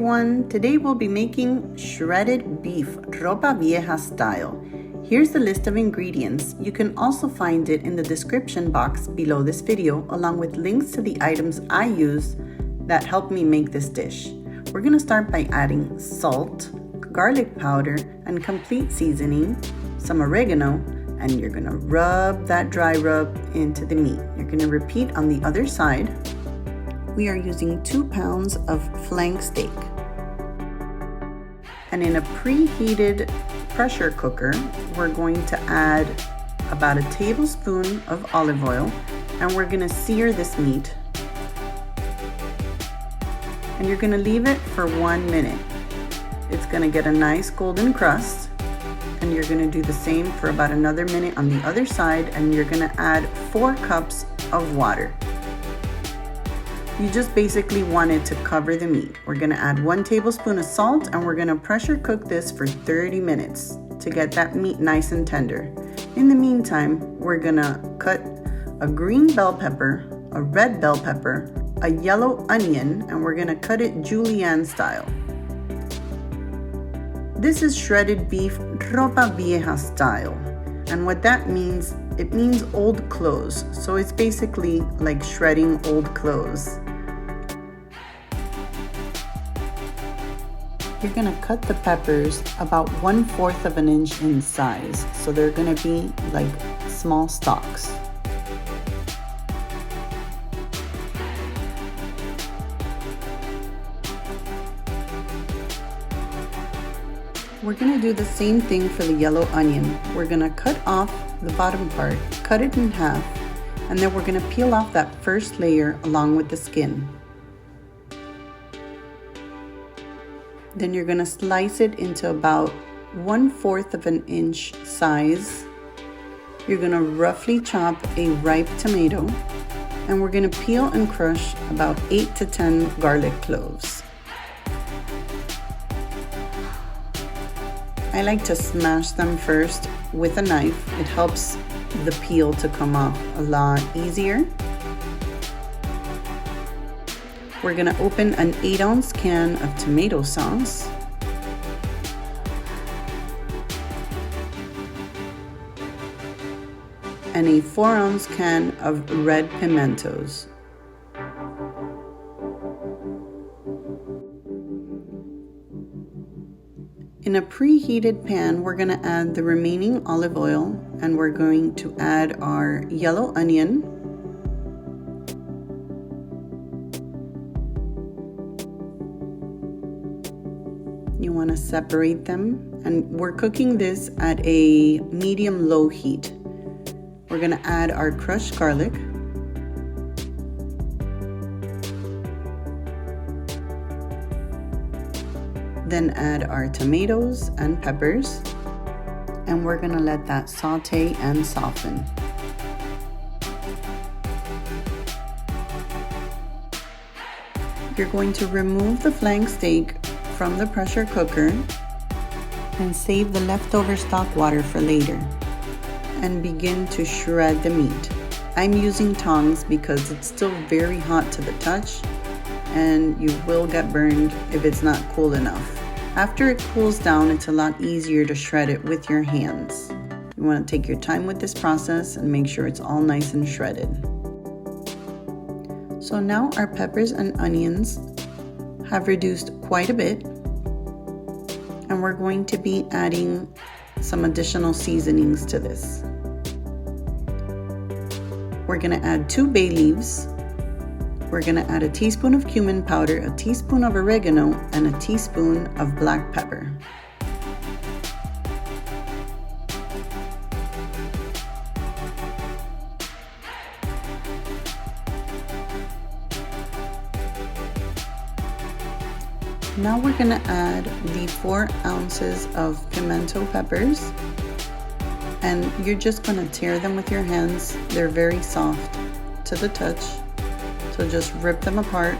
everyone! Today we'll be making shredded beef, Ropa Vieja style. Here's the list of ingredients. You can also find it in the description box below this video, along with links to the items I use that help me make this dish. We're going to start by adding salt, garlic powder, and complete seasoning, some oregano, and you're going to rub that dry rub into the meat. You're going to repeat on the other side. We are using 2 pounds of flank steak. And in a preheated pressure cooker, we're going to add about a tablespoon of olive oil, and we're going to sear this meat. And you're going to leave it for 1 minute. It's going to get a nice golden crust, and you're going to do the same for about another minute on the other side, and you're going to add 4 cups of water. You just basically want it to cover the meat. We're gonna add 1 tablespoon of salt, and we're gonna pressure cook this for 30 minutes to get that meat nice and tender. In the meantime, we're gonna cut a green bell pepper, a red bell pepper, a yellow onion, and we're gonna cut it julienne style. This is shredded beef Ropa Vieja style. And what that means, it means old clothes. So it's basically like shredding old clothes. You're gonna cut the peppers about 1/4 of an inch in size. So they're gonna be like small stalks. We're gonna do the same thing for the yellow onion. We're gonna cut off the bottom part, cut it in half, and then we're gonna peel off that first layer along with the skin. Then you're gonna slice it into about 1/4 of an inch size. You're gonna roughly chop a ripe tomato, and we're gonna peel and crush about 8 to 10 garlic cloves. I like to smash them first with a knife. It helps the peel to come off a lot easier. We're gonna open an 8-ounce can of tomato sauce. And a 4-ounce can of red pimentos. In a preheated pan, we're going to add the remaining olive oil, and we're going to add our yellow onion, you want to separate them, and we're cooking this at a medium-low heat. We're going to add our crushed garlic, then add our tomatoes and peppers, and we're gonna let that saute and soften. You're going to remove the flank steak from the pressure cooker and save the leftover stock water for later, and begin to shred the meat. I'm using tongs because it's still very hot to the touch, and you will get burned if it's not cool enough. After it cools down, it's a lot easier to shred it with your hands. You want to take your time with this process and make sure it's all nice and shredded. So now our peppers and onions have reduced quite a bit, and we're going to be adding some additional seasonings to this. We're going to add 2 bay leaves. We're going to add a teaspoon of cumin powder, a teaspoon of oregano, and a teaspoon of black pepper. Now we're going to add the 4 ounces of pimiento peppers, and you're just going to tear them with your hands. They're very soft to the touch. So just rip them apart.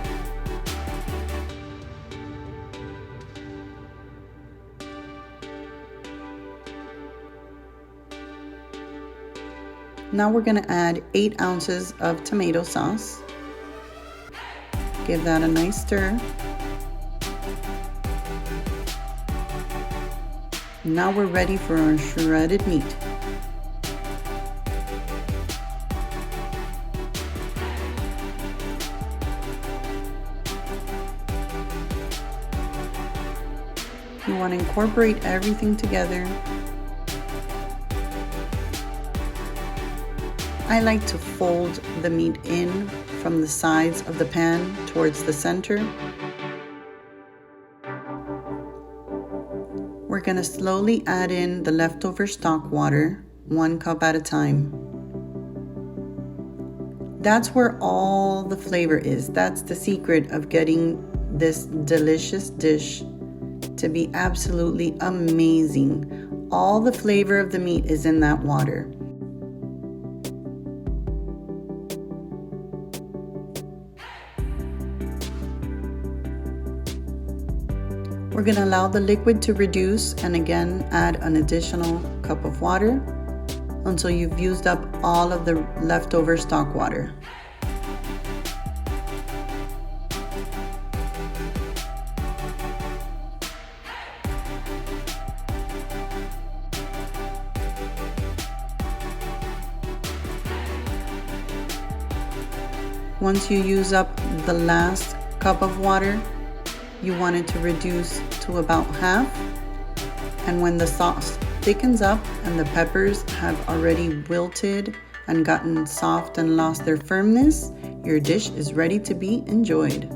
Now we're going to add 8 ounces of tomato sauce. Give that a nice stir. Now we're ready for our shredded meat. You want to incorporate everything together. I like to fold the meat in from the sides of the pan towards the center. We're going to slowly add in the leftover stock water, 1 cup at a time. That's where all the flavor is. That's the secret of getting this delicious dish to be absolutely amazing. All the flavor of the meat is in that water. We're going to allow the liquid to reduce and again add an additional cup of water until you've used up all of the leftover stock water. Once you use up the last cup of water, you want it to reduce to about half. And when the sauce thickens up and the peppers have already wilted and gotten soft and lost their firmness, your dish is ready to be enjoyed.